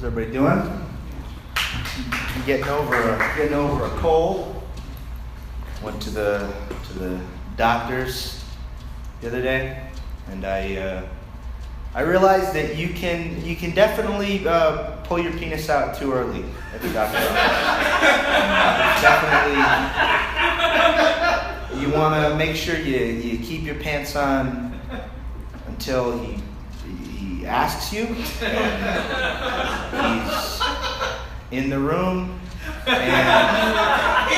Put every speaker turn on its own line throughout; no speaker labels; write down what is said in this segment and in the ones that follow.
How's everybody doing? I'm getting over a cold. Went to the doctor's the other day, and I realized that you can definitely pull your penis out too early at the doctor's office. Definitely, you want to make sure you keep your pants on until he asks you, and he's in the room, and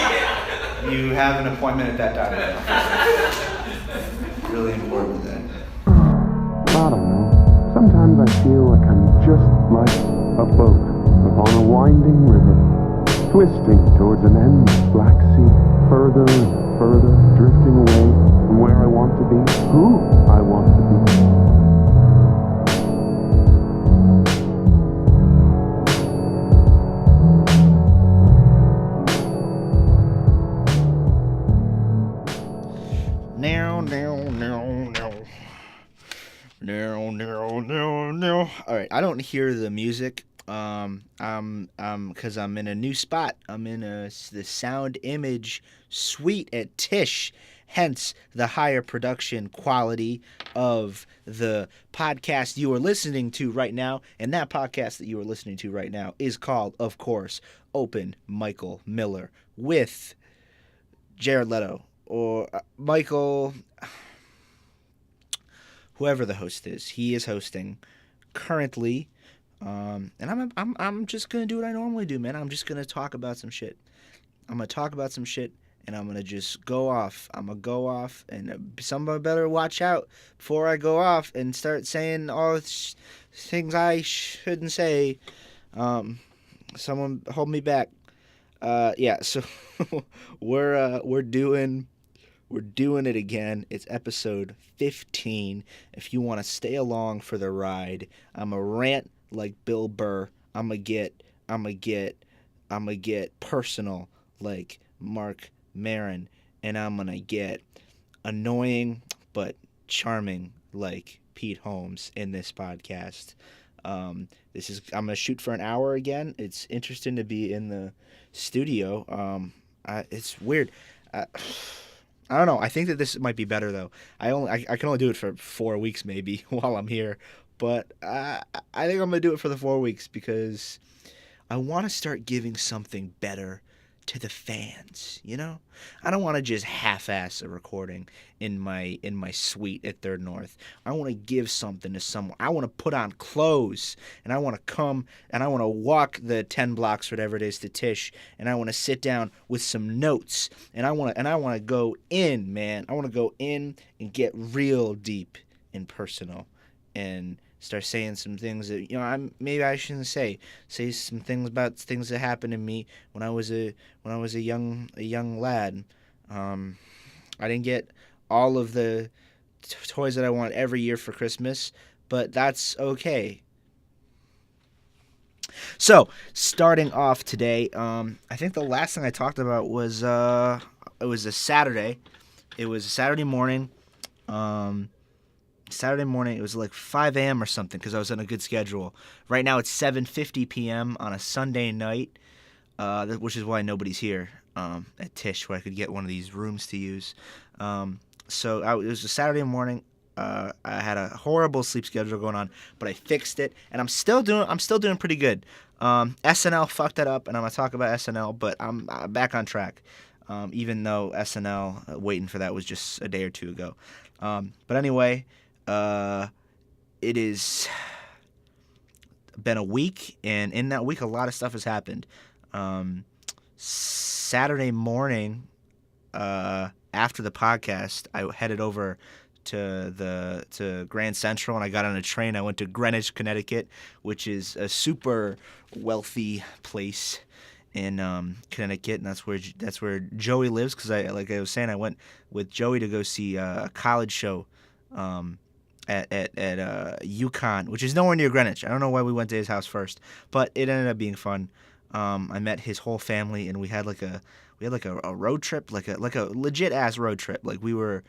you have an appointment at that doctor's office. Really important that.
I don't know. Sometimes I feel like I'm just like a boat upon a winding river, twisting towards an endless black sea, further and further, drifting away from where I want to be, who I want to be.
No. All right, I don't hear the music. Because I'm in a new spot. I'm in the Sound Image suite at Tisch. Hence the higher production quality of the podcast you are listening to right now. And that podcast that you are listening to right now is called, of course, Open Michael Miller with Jared Leto or Michael, whoever the host is. He is hosting currently. And I'm just gonna do what I normally do, man. I'm just gonna talk about some shit. I'm gonna talk about some shit, and I'm gonna just go off. I'm gonna go off, and somebody better watch out before I go off and start saying all things I shouldn't say. Someone hold me back. Yeah. So we're doing it again. It's episode 15. If you want to stay along for the ride, I'm a rant like Bill Burr. I'm gonna get personal like Mark Maron, and I'm gonna get annoying but charming like Pete Holmes in this podcast. I'm gonna shoot for an hour again. It's interesting to be in the studio. It's weird. I don't know. I think that this might be better though. I can only do it for 4 weeks maybe while I'm here. But I think I'm going to do it for the 4 weeks because I want to start giving something better to the fans, you know? I don't want to just half-ass a recording in my suite at Third North. I want to give something to someone. I want to put on clothes, and I want to come, and I want to walk the 10 blocks, whatever it is, to Tisch, and I want to sit down with some notes, and I want to go in, man. I want to go in and get real deep and personal and start saying some things that maybe I shouldn't say. Say some things about things that happened to me when I was a young lad. I didn't get all of the toys that I want every year for Christmas, but that's okay. So starting off today, I think the last thing I talked about was it was a Saturday. It was a Saturday morning. It was like 5 a.m. or something because I was on a good schedule. Right now it's 7:50 p.m. on a Sunday night, which is why nobody's here at Tisch where I could get one of these rooms to use. It was a Saturday morning. I had a horrible sleep schedule going on, but I fixed it, and I'm still doing pretty good. SNL fucked that up, and I'm gonna talk about SNL, but I'm back on track. Even though SNL waiting for that was just a day or two ago. But anyway. It has been a week, and in that week, a lot of stuff has happened. Saturday morning, after the podcast, I headed over to Grand Central, and I got on a train. I went to Greenwich, Connecticut, which is a super wealthy place in Connecticut, and that's where Joey lives. Because like I was saying, I went with Joey to go see a college show. At UConn, which is nowhere near Greenwich. I don't know why we went to his house first, but it ended up being fun. I met his whole family, and we had like a road trip, like a legit ass road trip. Like we were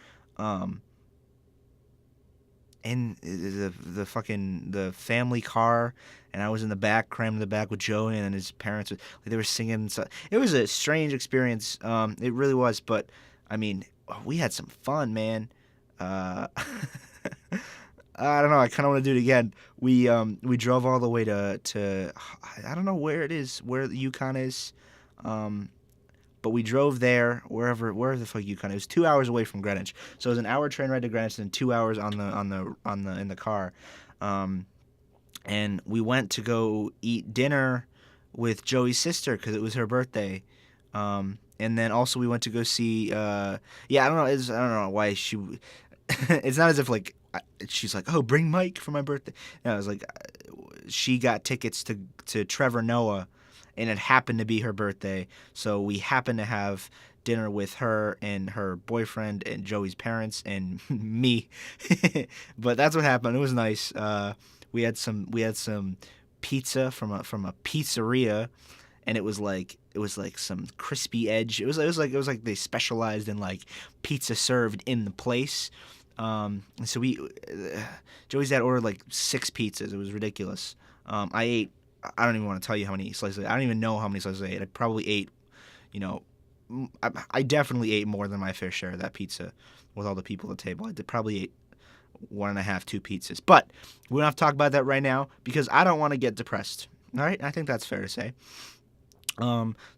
in the fucking the family car, and I was in the back, crammed in the back with Joey, and his parents. Like, they were singing. So it was a strange experience. It really was. But I mean, we had some fun, man. Uh, I don't know. I kind of want to do it again. We drove all the way to I don't know where it is, where the Yukon is. Um, but we drove there wherever the fuck Yukon. It was 2 hours away from Greenwich, so it was an hour train ride to Greenwich and 2 hours on the in the car, and we went to go eat dinner with Joey's sister because it was her birthday, and then also we went to go see. Yeah, I don't know. I don't know why she. It's not as if like she's like, oh, bring Mike for my birthday. No, I was like, she got tickets to Trevor Noah, and it happened to be her birthday, so we happened to have dinner with her and her boyfriend and Joey's parents and me. But that's what happened. It was nice. We had some pizza from a pizzeria, and it was like some crispy edge. It was like they specialized in like pizza served in the place. And so Joey's dad ordered like 6 pizzas. It was ridiculous. I ate. I don't even want to tell you how many slices. I don't even know how many slices I ate. I probably ate, you know, I definitely ate more than my fair share of that pizza with all the people at the table. I did probably ate 1.5, 2 pizzas. But we don't have to talk about that right now because I don't want to get depressed. All right, I think that's fair to say.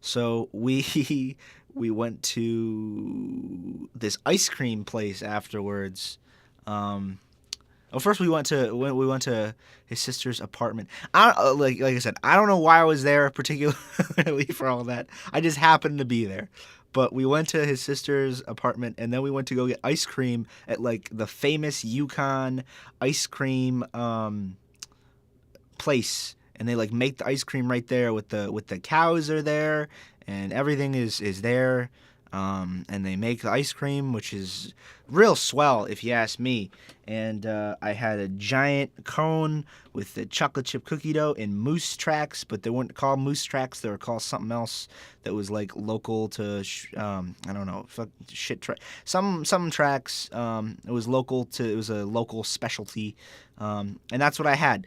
So we we went to this ice cream place afterwards. Well, first we went to his sister's apartment. Like I said, I don't know why I was there particularly for all that. I just happened to be there. But we went to his sister's apartment, and then we went to go get ice cream at like the famous Yukon ice cream place, and they like make the ice cream right there with the cows are there, and everything is there. And they make the ice cream, which is real swell, if you ask me. And I had a giant cone with the chocolate chip cookie dough and moose tracks, but they weren't called moose tracks. They were called something else that was like local to, I don't know, some tracks. It was local to, it was a local specialty, and that's what I had.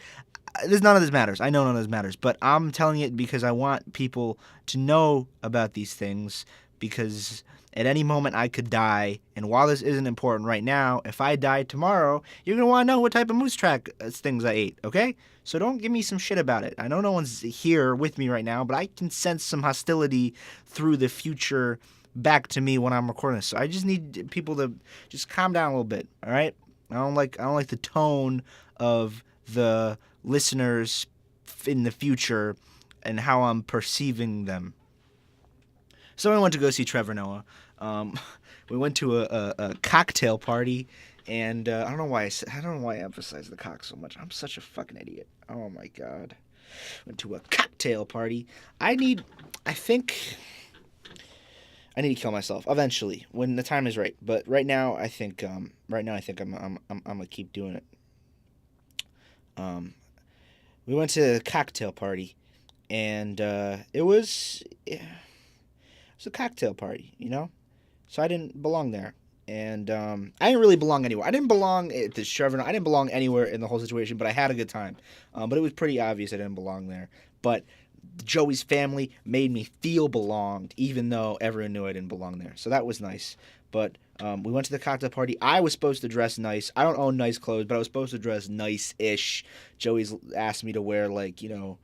None of this matters. I know none of this matters, but I'm telling it because I want people to know about these things, because at any moment I could die, and while this isn't important right now, if I die tomorrow, you're going to want to know what type of moose track things I ate, okay? So don't give me some shit about it. I know no one's here with me right now, but I can sense some hostility through the future back to me when I'm recording this. So I just need people to just calm down a little bit, all right? I don't like the tone of the listeners in the future and how I'm perceiving them. So I went to go see Trevor Noah. We went to a cocktail party, and I don't know why I emphasize the cock so much. I'm such a fucking idiot. Oh my god. Went to a cocktail party. I think I need to kill myself eventually when the time is right. But right now I think I'm gonna keep doing it. We went to a cocktail party, and it was a cocktail party, you know? So I didn't belong there. And I didn't really belong anywhere. I didn't belong at the Trevor. I didn't belong anywhere in the whole situation, but I had a good time. But it was pretty obvious I didn't belong there. But Joey's family made me feel belonged, even though everyone knew I didn't belong there. So that was nice. But we went to the cocktail party. I was supposed to dress nice. I don't own nice clothes, but I was supposed to dress nice-ish. Joey's asked me to wear, like, you know,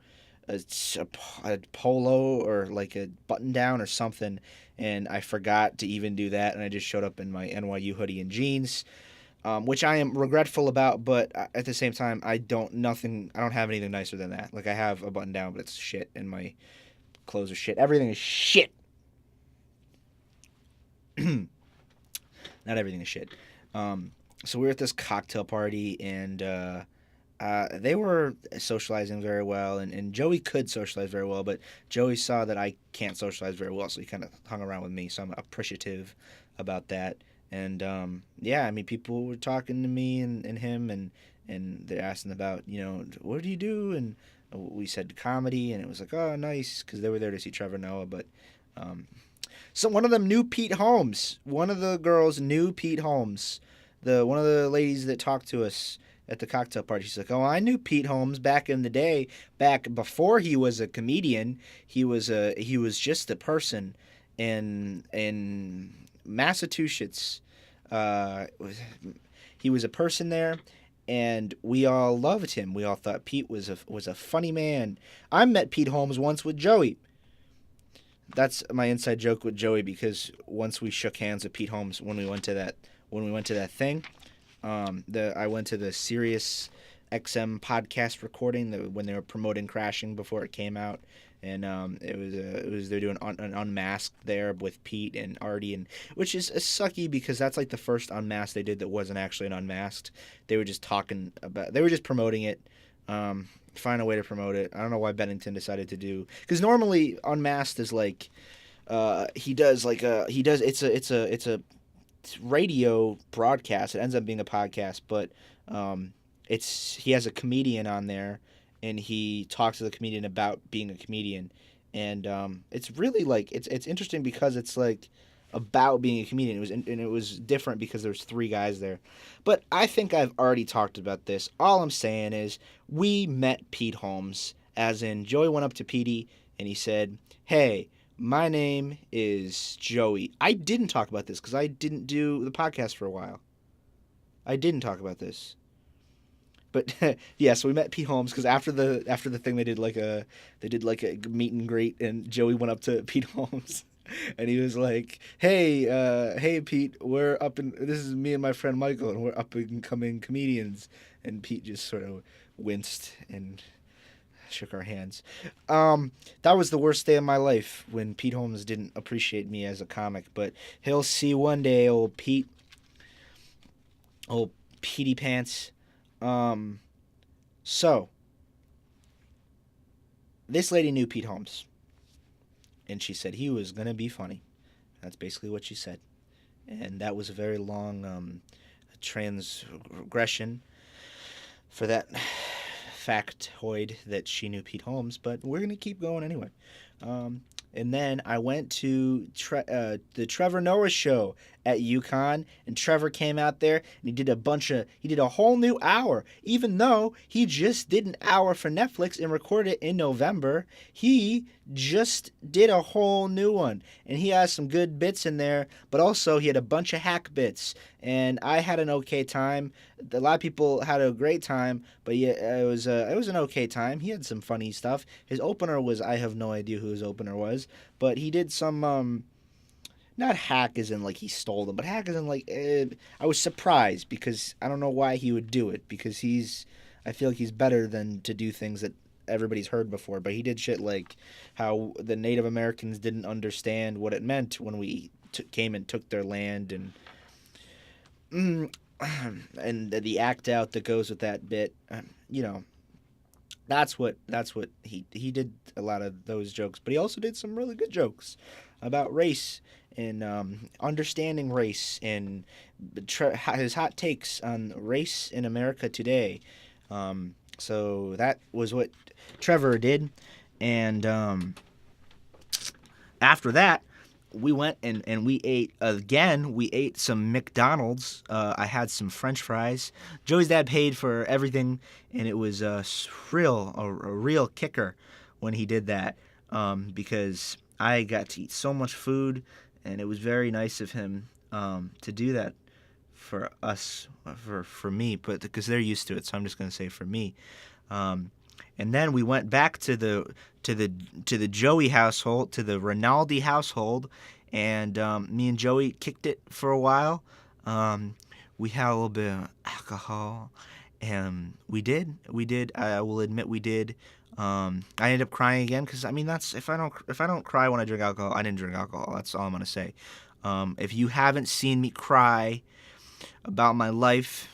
a polo or like a button down or something, and I forgot to even do that, and I just showed up in my NYU hoodie and jeans, which I am regretful about, but at the same time I don't have anything nicer than that. Like, I have a button down, but it's shit, and my clothes are shit. Everything is shit. Not everything is shit. So we were at this cocktail party, and they were socializing very well, and Joey could socialize very well, but Joey saw that I can't socialize very well, so he kind of hung around with me, so I'm appreciative about that. And yeah, I mean, people were talking to me and him, and they're asking about, you know, what do you do? And we said comedy, and it was like, oh, nice, because they were there to see Trevor Noah. But so one of them knew Pete Holmes. One of the girls knew Pete Holmes. One of the ladies that talked to us at the cocktail party. She's like, "Oh, I knew Pete Holmes back in the day, back before he was a comedian. He was just a person in Massachusetts. He was a person there, and we all loved him. We all thought Pete was a funny man. I met Pete Holmes once with Joey. That's my inside joke with Joey, because once we shook hands with Pete Holmes when we went to that thing, I went to the Sirius XM podcast recording when they were promoting Crashing before it came out, and it was they're doing an Unmasked there with Pete and Artie, and which is sucky because that's like the first Unmasked they did that wasn't actually an Unmasked. They were just promoting it. Find a way to promote it. I don't know why Bennington decided to do, because normally Unmasked is like it's a radio broadcast. It ends up being a podcast, but he has a comedian on there, and he talks to the comedian about being a comedian, and it's really like it's interesting because it's like about being a comedian. It was different because there's three guys there. But I think I've already talked about this. All I'm saying is we met Pete Holmes, as in Joey went up to Petey and he said, "Hey, my name is Joey." I didn't talk about this because I didn't do the podcast for a while. I didn't talk about this. But yeah, so we met Pete Holmes because after the thing they did like a meet and greet, and Joey went up to Pete Holmes. And he was like, hey, Pete, this is me and my friend Michael, and we're up and coming comedians." And Pete just sort of winced and shook our hands. That was the worst day of my life, when Pete Holmes didn't appreciate me as a comic, but he'll see one day, old Pete. Old Petey Pants. So, this lady knew Pete Holmes. And she said he was going to be funny. That's basically what she said. And that was a very long transgression for that factoid that she knew Pete Holmes. But we're going to keep going anyway. And then I went to the Trevor Noah show at UConn, and Trevor came out there and he did a whole new hour. Even though he just did an hour for Netflix and recorded it in November, he just did a whole new one. And he has some good bits in there, but also he had a bunch of hack bits. And I had an okay time. A lot of people had a great time, but yeah, it was an okay time. He had some funny stuff. His opener was, I have no idea who his opener was, but he did some not hack as in like he stole them, but hack as in like I was surprised, because I don't know why he would do it, because I feel like he's better than to do things that everybody's heard before. But he did shit like how the Native Americans didn't understand what it meant when we came and took their land, and the act out that goes with that bit. That's what he did, a lot of those jokes, but he also did some really good jokes about race and understanding race, and his hot takes on race in America today. So that was what Trevor did, and after that, we went and we ate again. We ate some McDonald's. I had some French fries. Joey's dad paid for everything, and it was a real kicker when he did that, because I got to eat so much food, and it was very nice of him to do that for us, for me, but because they're used to it, so I'm just going to say for me. And then we went back to the Joey household, to the Rinaldi household, and me and Joey kicked it for a while. We had a little bit of alcohol, and we did. I will admit we did. I ended up crying again, because I mean, that's if I don't cry when I drink alcohol, I didn't drink alcohol. That's all I'm gonna say. If you haven't seen me cry about my life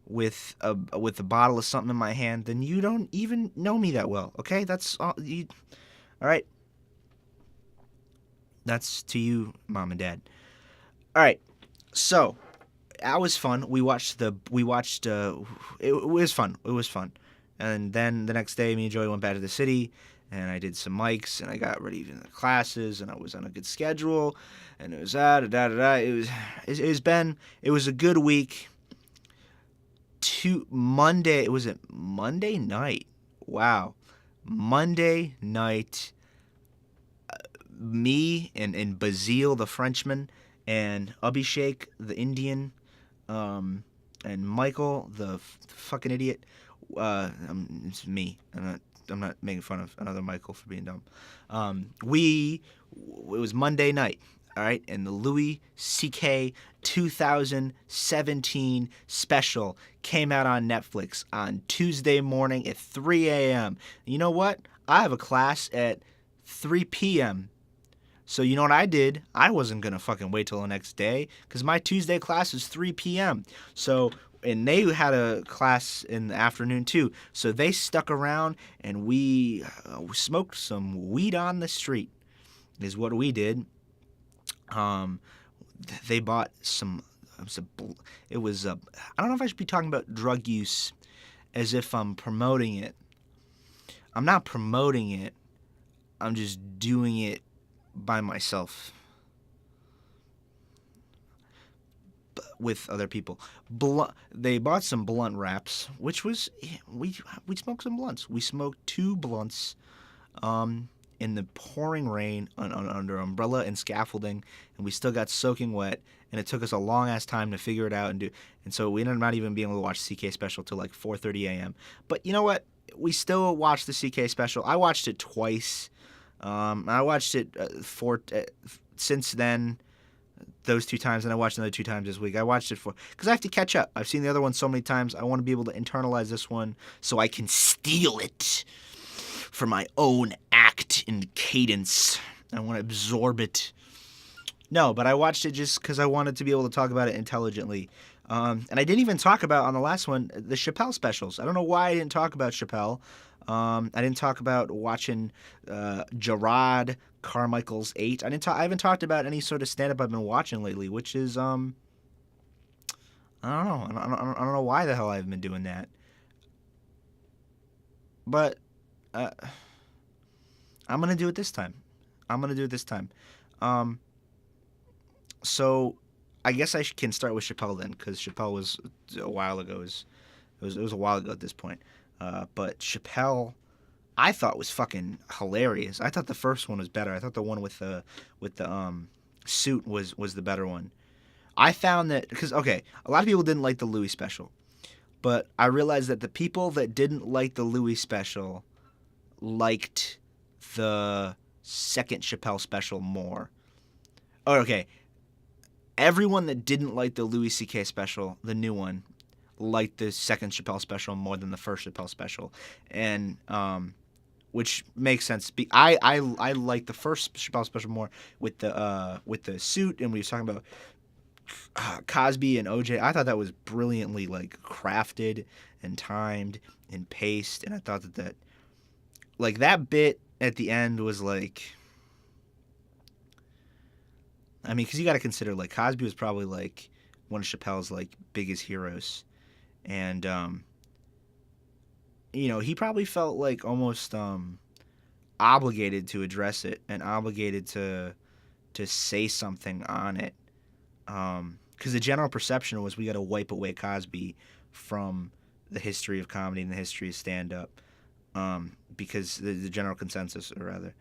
with a bottle of something in my hand, then you don't even know me that well. Okay, that's all. All right. That's to you, Mom and Dad. All right. So that was fun. We watched. It was fun. It was fun. And then the next day, me and Joey went back to the city, and I did some mics, and I got ready for the classes, and I was on a good schedule, and it was It was a good week. Monday. It was Monday night. Wow, Monday night. Me and Basile the Frenchman and Abhishek the Indian, and Michael the fucking idiot. It's me. I'm not making fun of another Michael for being dumb. It was Monday night, all right, and the Louis C.K. 2017 special came out on Netflix on Tuesday morning at 3 a.m. You know what? I have a class at 3 p.m. So you know what I did? I wasn't going to fucking wait till the next day because my Tuesday class is 3 p.m. So, and they had a class in the afternoon too. So they stuck around and we smoked some weed on the street is what we did. They bought it was, I don't know if I should be talking about drug use as if I'm promoting it. I'm not promoting it. I'm just doing it by myself with other people. They bought some blunt wraps, which was we smoked some blunts. We smoked 2 blunts in the pouring rain under umbrella and scaffolding, and we still got soaking wet, and it took us a long ass time to figure it out and so we ended up not even being able to watch CK special till like 4:30 a.m. But you know what? We still watched the CK special. I watched it twice. I watched it since then, those 2 times, and I watched another 2 times this week. I watched it because I have to catch up. I've seen the other one so many times. I want to be able to internalize this one so I can steal it for my own act and cadence. I want to absorb it. No, but I watched it just because I wanted to be able to talk about it intelligently. And I didn't even talk about on the last one the Chappelle specials. I don't know why I didn't talk about Chappelle. I didn't talk about watching Gerard Carmichael's 8. I haven't talked about any sort of stand-up I've been watching lately, which is I don't know. I don't know why the hell I've been doing that. But I'm gonna do it this time. So I guess I can start with Chappelle then, because Chappelle was a while ago. It was a while ago at this point. But Chappelle, I thought was fucking hilarious. I thought the first one was better. I thought the one with the suit was the better one. I found that because a lot of people didn't like the Louis special, but I realized that the people that didn't like the Louis special liked the second Chappelle special more. Everyone that didn't like the Louis C.K. special, the new one, liked the second Chappelle special more than the first Chappelle special, and which makes sense. I like the first Chappelle special more with the suit, and we was talking about Cosby and OJ. I thought that was brilliantly like crafted and timed and paced, and I thought that like that bit at the end was like. I mean, because you got to consider, like, Cosby was probably, like, one of Chappelle's, like, biggest heroes. And, he probably felt, like, almost obligated to address it and obligated to say something on it. Because the general perception was we got to wipe away Cosby from the history of comedy and the history of stand-up. Because the general consensus, or rather.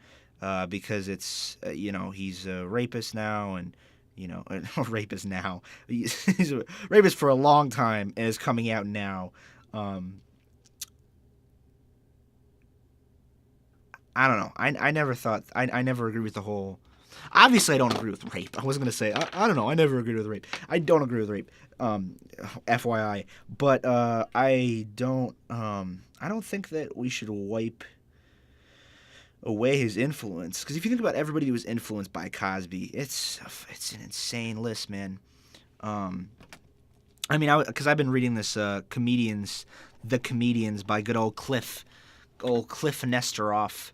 Because it's, he's a rapist now, and, a rapist now. He's a rapist for a long time and is coming out now. I don't know. I never thought, I never agree with the whole, obviously I don't agree with rape. I wasn't going to say, I don't know, I never agreed with rape. I don't agree with rape, FYI. But I don't think that we should wipe away his influence, because if you think about everybody who was influenced by Cosby, it's an insane list, man. I mean, because I've been reading this The Comedians by good old Cliff Nesteroff,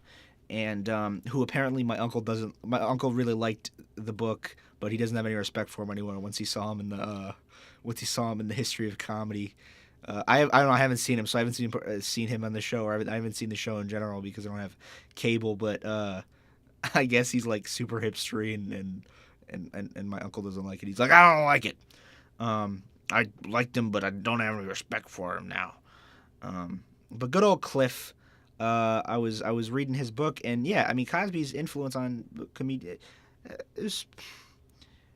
and who apparently my uncle really liked the book, but he doesn't have any respect for him anymore once he saw him in the history of comedy. I don't know. I haven't seen him, so I haven't seen him on the show, or I haven't seen the show in general because I don't have cable. But I guess he's like super hipstery, and my uncle doesn't like it. He's like, I don't like it. I liked him, but I don't have any respect for him now. But good old Cliff. I was reading his book, and yeah, I mean Cosby's influence on comedian is,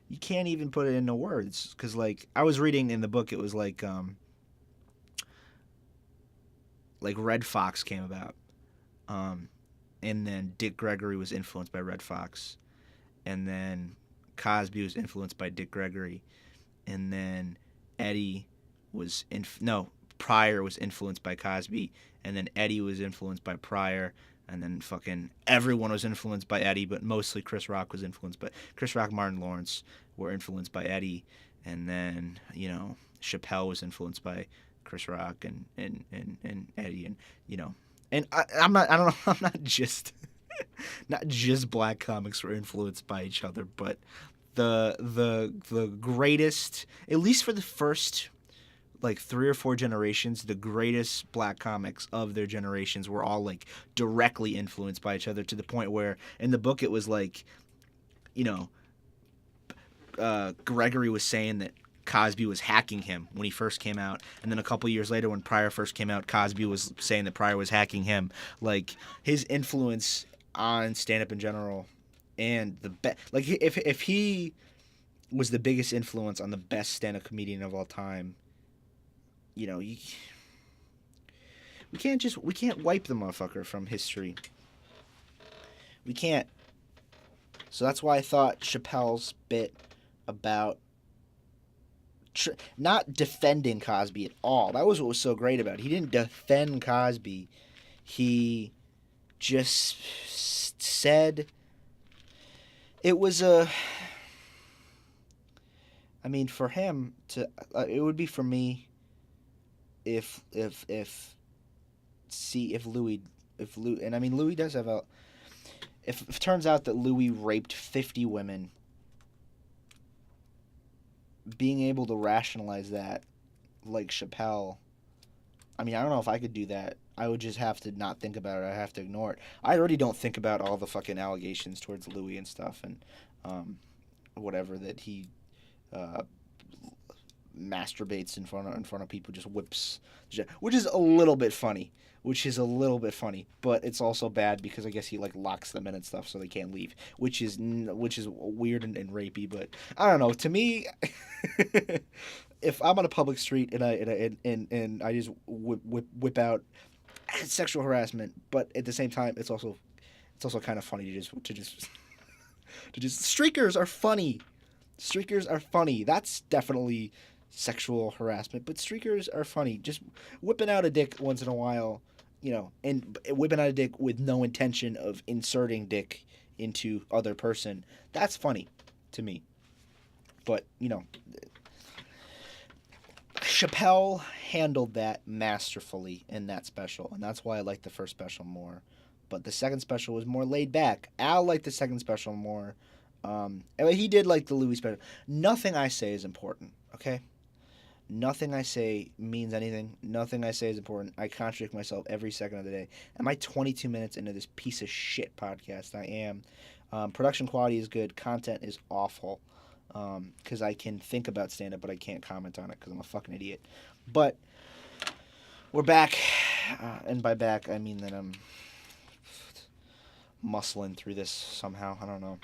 you can't even put it into words, because like I was reading in the book, it was like Red Fox came about, um, and then Dick Gregory was influenced by Red Fox, and then Cosby was influenced by Dick Gregory, and then Eddie was no, Pryor was influenced by Cosby, and then Eddie was influenced by Pryor, and then fucking everyone was influenced by Eddie, but mostly Chris Rock was influenced by Chris Rock, Martin Lawrence were influenced by Eddie, and then Chappelle was influenced by Chris Rock and Eddie, and and I'm not, I don't know, I'm not just not just black comics were influenced by each other, but the greatest, at least for the first like 3 or 4 generations, the greatest black comics of their generations were all like directly influenced by each other, to the point where in the book it was like, Gregory was saying that Cosby was hacking him when he first came out, and then a couple years later when Pryor first came out, Cosby was saying that Pryor was hacking him. Like his influence on stand-up in general, and like if he was the biggest influence on the best stand-up comedian of all time, we can't wipe the motherfucker from history. We can't. So that's why I thought Chappelle's bit about not defending Cosby at all, that was what was so great about it. He didn't defend Cosby. He just said it was I mean, for him to, it would be for me if Louis, and I mean Louis does have if it turns out that Louis raped 50 women, being able to rationalize that, like Chappelle, I mean, I don't know if I could do that. I would just have to not think about it. I have to ignore it. I already don't think about all the fucking allegations towards Louis and stuff, and whatever, that he masturbates in front of people, just whips, which is a little bit funny. But it's also bad because I guess he like locks them in and stuff so they can't leave, which is weird and rapey. But I don't know. To me, if I'm on a public street and I just whip out sexual harassment, but at the same time, it's also kind of funny to just streakers are funny. Streakers are funny. That's definitely sexual harassment, but streakers are funny. Just whipping out a dick once in a while, and whipping out a dick with no intention of inserting dick into other person, that's funny to me. But, Chappelle handled that masterfully in that special, and that's why I like the first special more. But the second special was more laid back. Al liked the second special more. He did like the Louis special. Nothing I say is important, okay? Nothing I say means anything. Nothing I say is important. I contradict myself every second of the day. Am I 22 minutes into this piece of shit podcast? I am. Production quality is good. Content is awful. Because I can think about stand-up, but I can't comment on it because I'm a fucking idiot. But we're back. And by back, I mean that I'm muscling through this somehow. I don't know.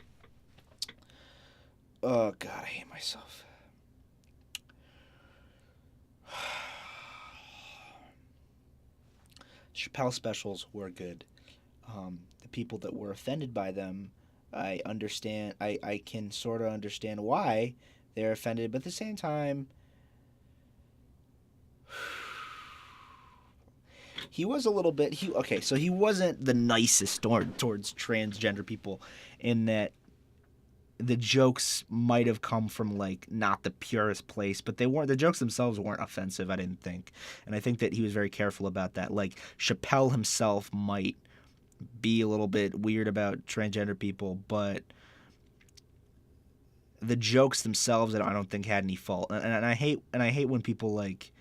Oh, God, I hate myself. Chappelle specials were good. The people that were offended by them, I understand. I can sort of understand why they're offended, but at the same time, he was a little bit. So he wasn't the nicest towards transgender people, in that the jokes might have come from like not the purest place, but they weren't. The jokes themselves weren't offensive, I didn't think, and I think that he was very careful about that. Like Chappelle himself might be a little bit weird about transgender people, but the jokes themselves, I don't think had any fault. And I hate when people like,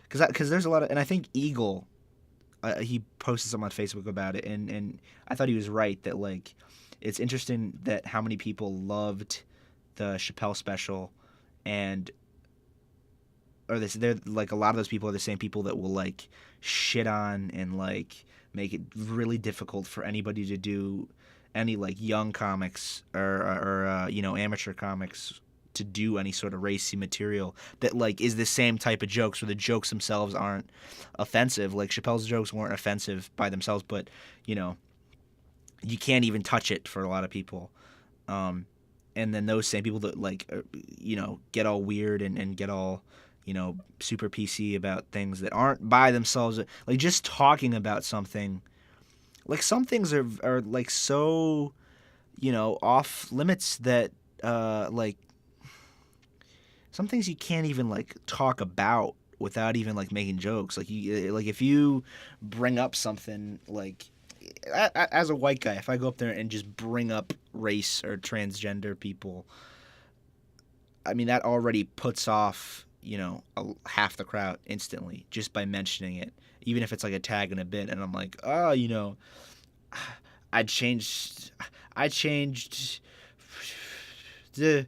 because there's a lot of, and I think Eagle, he posted something on Facebook about it, and I thought he was right that like, it's interesting that how many people loved the Chappelle special and or this, they're like a lot of those people are the same people that will like shit on and like make it really difficult for anybody to do any like young comics or amateur comics to do any sort of racy material that like is the same type of jokes where the jokes themselves aren't offensive. Like Chappelle's jokes weren't offensive by themselves, but you can't even touch it for a lot of people. And then those same people that like get all weird and get all super PC about things that aren't by themselves, like just talking about something, like some things are like so off limits that like some things you can't even like talk about without even like making jokes. Like if you bring up something like as a white guy, if I go up there and just bring up race or transgender people, I mean that already puts off half the crowd instantly just by mentioning it, even if it's like a tag and a bit. And I'm like, oh, I changed the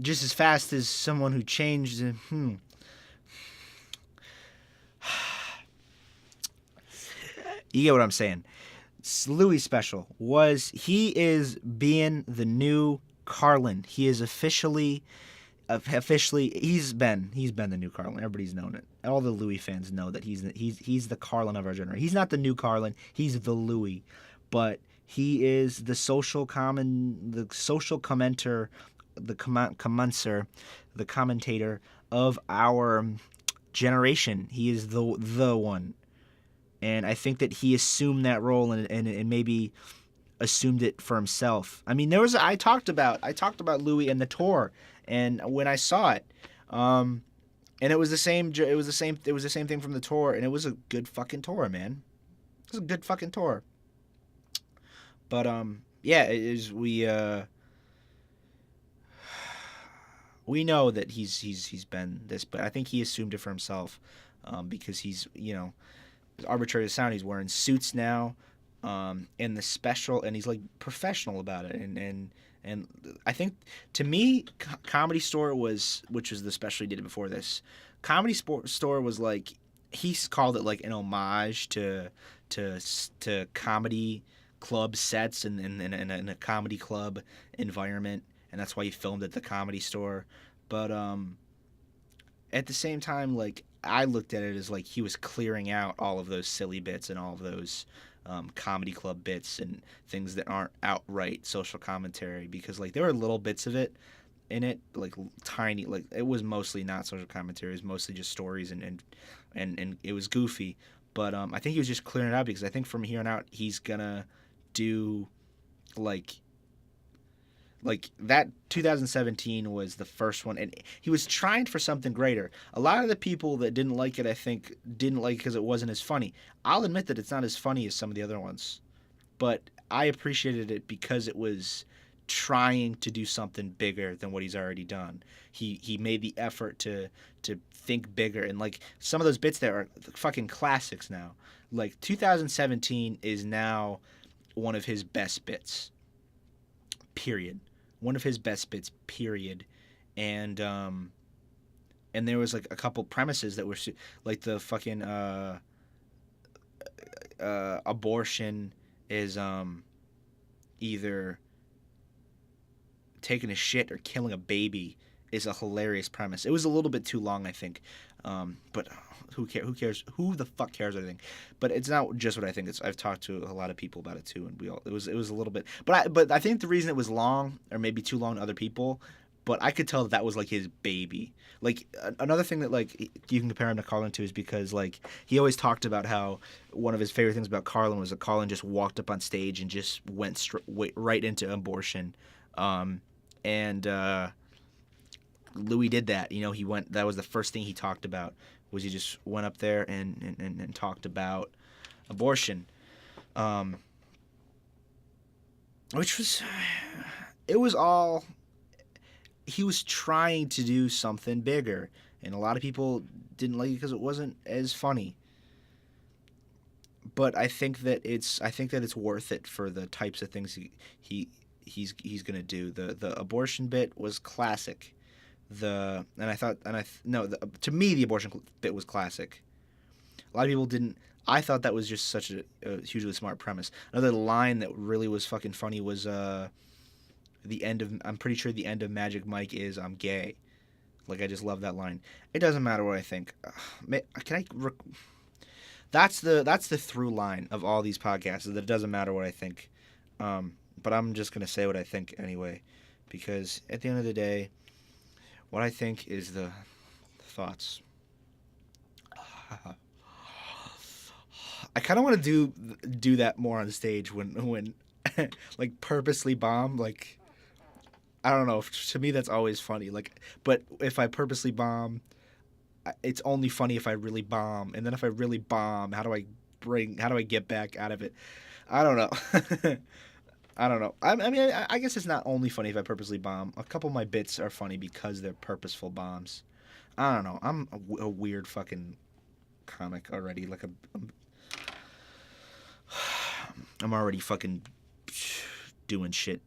just as fast as someone who changed. You get what I'm saying. Louis special he is being the new Carlin. He is officially he's been the new Carlin. Everybody's known it. All the Louis fans know that he's the Carlin of our generation. He's not the new Carlin. He's the Louis, but he is the social commenter, the commentator of our generation. He is the one. And I think that he assumed that role and maybe assumed it for himself. I mean, I talked about Louis and the tour, and when I saw it, and it was the same thing from the tour, and it was a good fucking tour, man. It was a good fucking tour. But yeah, it is we know that he's been this, but I think he assumed it for himself, because he's arbitrary to sound, he's wearing suits now, in the special, and he's like professional about it, and I think to me, Comedy Store which was the special he did before this. Comedy Store was like, he's called it like an homage to comedy club sets and in a comedy club environment, and that's why he filmed at the Comedy Store. But at the same time, like, I looked at it as like he was clearing out all of those silly bits and all of those comedy club bits and things that aren't outright social commentary, because like there were little bits of it in it, like tiny, like it was mostly not social commentary. It was mostly just stories and it was goofy. But I think he was just clearing it out, because I think from here on out he's gonna do like that 2017 was the first one, and he was trying for something greater. A lot of the people that didn't like it, I think, didn't like it because it wasn't as funny. I'll admit that it's not as funny as some of the other ones, but I appreciated it because it was trying to do something bigger than what he's already done. He made the effort to think bigger, and like some of those bits there are fucking classics now. Like 2017 is now one of his best bits. Period. One of his best bits, period. And there was like a couple premises that were like the fucking abortion is either taking a shit or killing a baby is a hilarious premise. It was a little bit too long, I think, but who cares? Who the fuck cares? I think, but it's not just what I think. I've talked to a lot of people about it too, and it was a little bit. But I think the reason it was long, or maybe too long to other people, but I could tell that was like his baby. Like another thing that like you can compare him to Carlin to is because like he always talked about how one of his favorite things about Carlin was that Carlin just walked up on stage and just went right into abortion, and Louis did that. He went. That was the first thing he talked about. Was he just went up there and talked about abortion, which was, it was all, he was trying to do something bigger, and a lot of people didn't like it because it wasn't as funny. But I think that it's worth it for the types of things he's gonna do. The abortion bit was classic. to me the abortion bit was classic. A lot of people didn't. I thought that was just such a hugely smart premise. Another line that really was fucking funny was the end of. I'm pretty sure the end of Magic Mike is "I'm gay." Like I just love that line. It doesn't matter what I think. Can I? That's the through line of all these podcasts. Is that it doesn't matter what I think. But I'm just gonna say what I think anyway, because at the end of the day, what I think is the thoughts. I kind of want to do that more on stage when like purposely bomb. Like I don't know. To me, that's always funny. Like, but if I purposely bomb, it's only funny if I really bomb. And then if I really bomb, how do I get back out of it? I don't know. I don't know. I guess it's not only funny if I purposely bomb. A couple of my bits are funny because they're purposeful bombs. I don't know. I'm a weird fucking comic already. Like I'm already fucking doing shit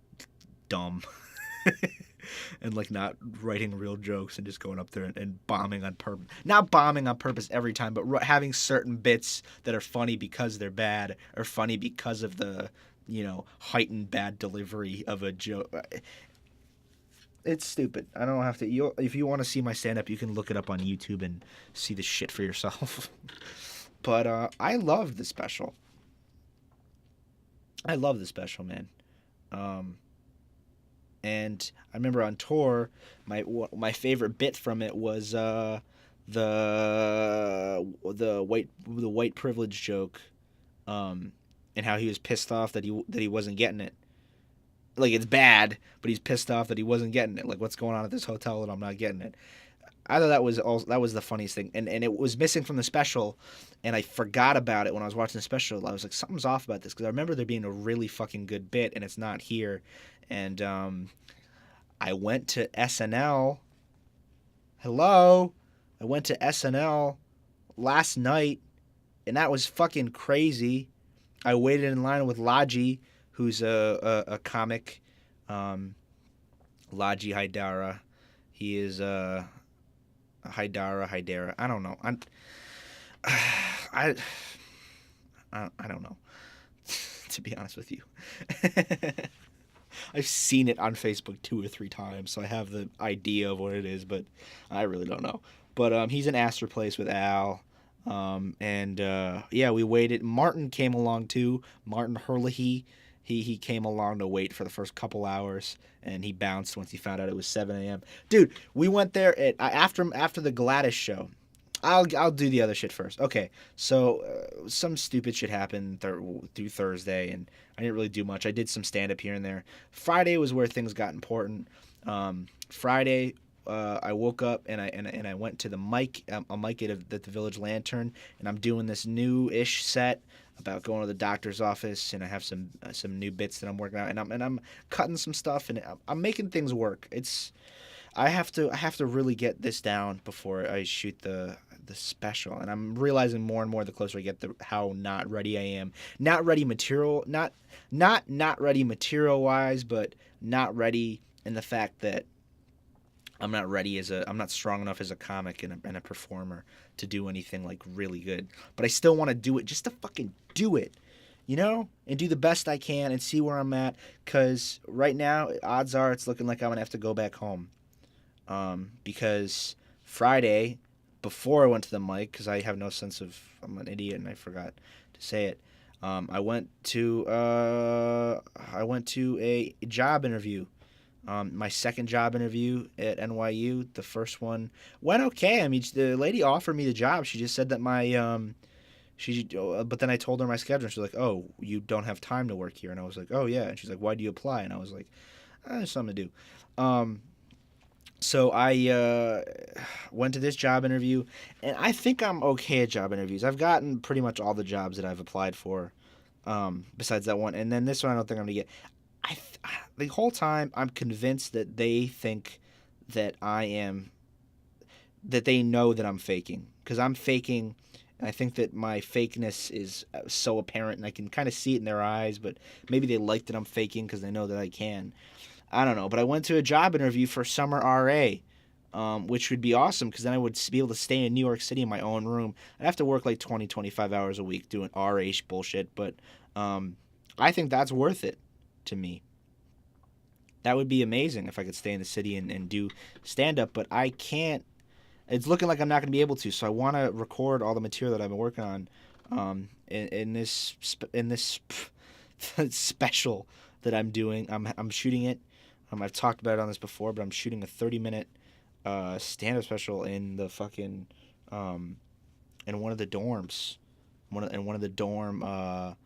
dumb. And like not writing real jokes and just going up there and bombing on purpose. Not bombing on purpose every time, but having certain bits that are funny because they're bad or funny because of the, heightened bad delivery of a joke. It's stupid. I don't have to. If you want to see my stand-up, you can look it up on YouTube and see the shit for yourself. But I love the special. I love the special, man. And I remember on tour, my favorite bit from it was the white privilege joke, and how he was pissed off that he wasn't getting it. Like it's bad, but he's pissed off that he wasn't getting it. Like what's going on at this hotel and I'm not getting it. I thought that was the funniest thing, and it was missing from the special, and I forgot about it when I was watching the special. I was like, something's off about this because I remember there being a really fucking good bit, and it's not here. And I went to SNL. Hello, I went to SNL last night, and that was fucking crazy. I waited in line with Laji, who's a comic, Laji Haidara. He is Haidara. I don't know. I don't know. To be honest with you, I've seen it on Facebook 2 or 3 times, so I have the idea of what it is, but I really don't know. But he's in Astor Place with Al, and we waited. Martin came along too. Martin Herlihy. He came along to wait for the first couple hours, and he bounced once he found out it was 7 a.m. Dude, we went there after the Gladys show. I'll do the other shit first. Okay, so some stupid shit happened through Thursday, and I didn't really do much. I did some stand-up here and there. Friday was where things got important. Friday, I woke up and I went to the mic, a mic at the Village Lantern, and I'm doing this new-ish set about going to the doctor's office, and I have some new bits that I'm working out, and I'm cutting some stuff, and I'm making things work. I have to really get this down before I shoot the special, and I'm realizing more and more the closer I get to how not ready I am. Not ready material, not ready material wise, but not ready in the fact that I'm not ready I'm not strong enough as a comic and a performer to do anything like really good. But I still want to do it just to fucking do it, and do the best I can and see where I'm at. Cause right now, odds are it's looking like I'm gonna have to go back home. Because Friday, before I went to the mic, because I have no sense of, I'm an idiot and I forgot to say it. I went to a job interview. My second job interview at NYU. The first one went okay. I mean, the lady offered me the job. She just said that but then I told her my schedule. And she's like, "Oh, you don't have time to work here." And I was like, "Oh yeah." And she's like, "Why do you apply?" And I was like, "There's something to do." So I went to this job interview, and I think I'm okay at job interviews. I've gotten pretty much all the jobs that I've applied for, besides that one. And then this one I don't think I'm going to get. The whole time I'm convinced that they think that that they know that I'm faking. Because I'm faking, and I think that my fakeness is so apparent, and I can kind of see it in their eyes, but maybe they like that I'm faking because they know that I can. I don't know, but I went to a job interview for Summer RA. which would be awesome because then I would be able to stay in New York City in my own room. I'd have to work like 20, 25 hours a week doing RH bullshit, but um, I think that's worth it to me. That would be amazing if I could stay in the city and do stand up, but I can't. It's looking like I'm not going to be able to, so I want to record all the material that I've been working on in this special that I'm doing. I'm shooting it. I've talked about it on this before, but I'm shooting a 30-minute stand-up special in the fucking in one of the dorms, in one of the dorm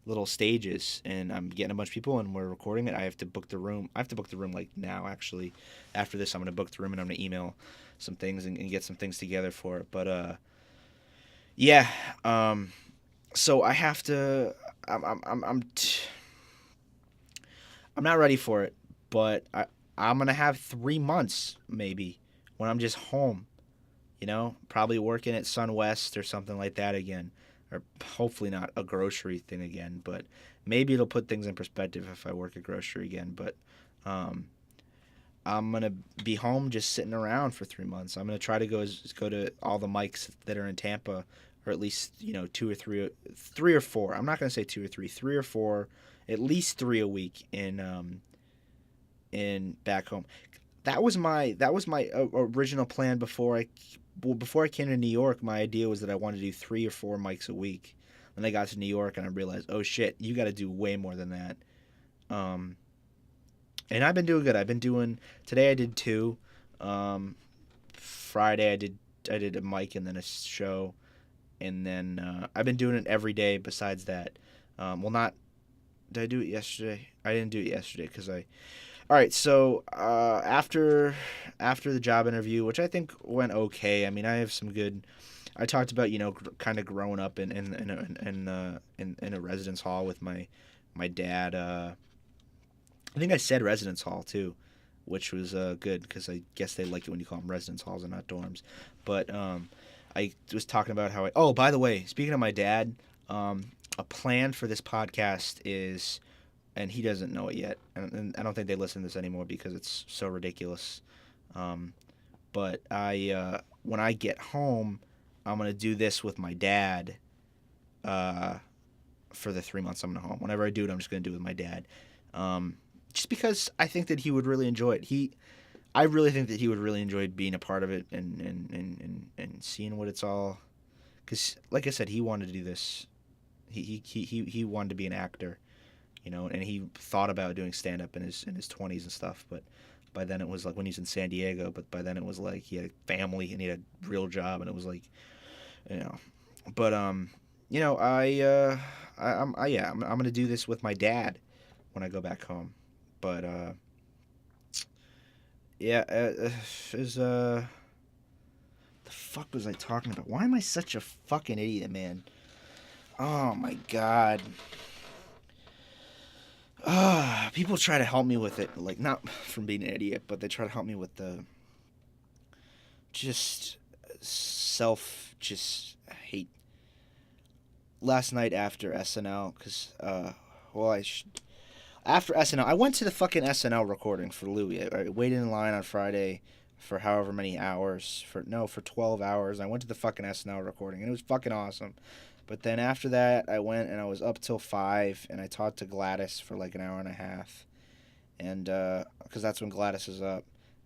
little stages, and I'm getting a bunch of people and we're recording it. I have to book the room. I have to book the room like now. Actually, after this, I'm gonna book the room and I'm gonna email some things and get some things together for it. But yeah. So I have to. I'm not ready for it, but I'm gonna have 3 months maybe when I'm just home. Probably working at Sun West or something like that again, or hopefully not a grocery thing again, but maybe it'll put things in perspective if I work a grocery again. But um, I'm gonna be home just sitting around for 3 months. I'm gonna try to go to all the mics that are in Tampa, or at least two or three or four. I'm not gonna say two or three, 3 or 4, at least 3 a week in back home. That was my original plan before I came to New York. My idea was that I wanted to do 3 or 4 mics a week. Then I got to New York and I realized, oh shit, you got to do way more than that. Um, and I've been doing good. I've been doing today. I did two. Friday I did a mic and then a show, and then I've been doing it every day. Besides that, well, not did I do it yesterday? I didn't do it yesterday because I. All right, so after the job interview, which I think went okay. I mean, I have some good. I talked about kind of growing up in a residence hall with my dad. I think I said residence hall too, which was good because I guess they like it when you call them residence halls and not dorms. But I was talking about how oh, by the way, speaking of my dad, a plan for this podcast is, and he doesn't know it yet, and I don't think they listen to this anymore because it's so ridiculous. But when I get home, I'm gonna do this with my dad. For the 3 months I'm gonna home. Whenever I do it, I'm just gonna do it with my dad. Just because I think that he would really enjoy it. I really think that he would really enjoy being a part of it and seeing what it's all. Because, like I said, he wanted to do this. He wanted to be an actor, and he thought about doing stand up in his 20s and stuff. But by then it was like when he's in San Diego. But by then it was like he had a family and he had a real job, and it was like, you know. But I'm gonna do this with my dad when I go back home. But yeah, is the fuck was I talking about? Why am I such a fucking idiot, man? Oh my god. People try to help me with it, like not from being an idiot, but they try to help me with the just just hate. Last night after SNL, because after SNL, I went to the fucking SNL recording for Louis. I waited in line on Friday for however many hours, for 12 hours. I went to the fucking SNL recording, and it was fucking awesome. But then after that, I went and I was up till 5, and I talked to Gladys for like an hour and a half, and because that's when Gladys is up,